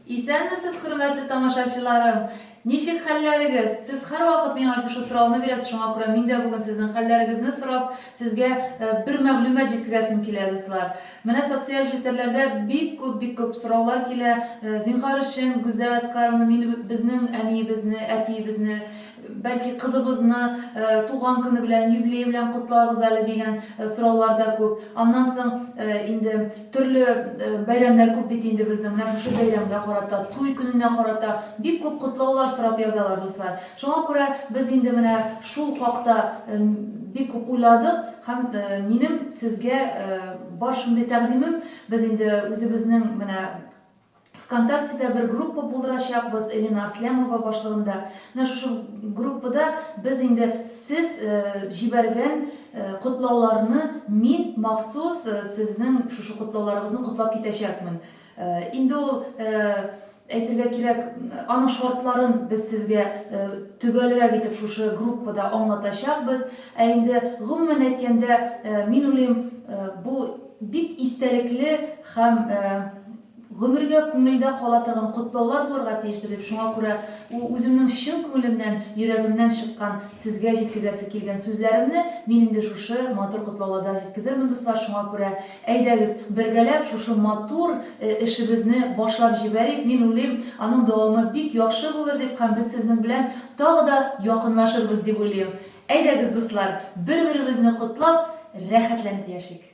Исәнмесез, хөрмәтле тамашачыларым? Ничек хәлләрегез? Сез һәрвакыт миңа шу сорауны бирәсез, шуңа күрә мин дә бүген сезнең хәлләрегезне сорап, сезгә бер мәгълүмат җиткезәсем килә, дуслар. Менә социаль җитәрләрдә бик күп сораулар килә. Зинһар өчен Гүзәл Аскаровна безнең әниебезне, әтиебезне, бәлки кызыбызны туган көне белән, юбилей белән кутлагыз әле дигән сораулар да күп. Аннан соң инде төрле бәйрәмнәр күп бит инде безнең. Менә шушы бәйрәмгә карата, туй көненә карата бик күп котлаулар сорап язалар, дуслар. Шуңа күрә без инде менә шул хакта бик күп уйладык һәм минем сезгә бар шундый тәкъдимем. Без инде үзебезнең менә ВКонтакте'да bir группа булдырачакбыз, Элина Аслямова башлыгында. Менә шушы группада без инде сез җибәргән котлауларны мин махсус сезнең шушы котлауларыгызны котлап китәчәкмен. Инде ул әйтергә кирәк, аның шартларын без сезгә төгәлрәк итеп шушы группада аңлатачакбыз. Инде гомумән әйткәндә, мин уйлыйм, бу бик истәлекле һәм гомергә күңелдә кала торган котлаулар булырга тиештер дип, шуңа күрә үземнең чын күңелемнән, йөрәгемнән чыккан сезгә җиткезәсе килгән сүзләремне мин инде шушы матур котлауларда җиткезермен, дуслар. Шуңа күрә әйдәгез, бергәләп шушы матур эшебезне башлап җибәрик. Мин уйлыйм, аның дәвамы бик яхшы булыр дип, һәм без сезнең белән тагы да якынлашырбыз дип уйлыйм. Әйдәгез, дуслар, бер-беребезне котлап, рәхәтләнеп яшик.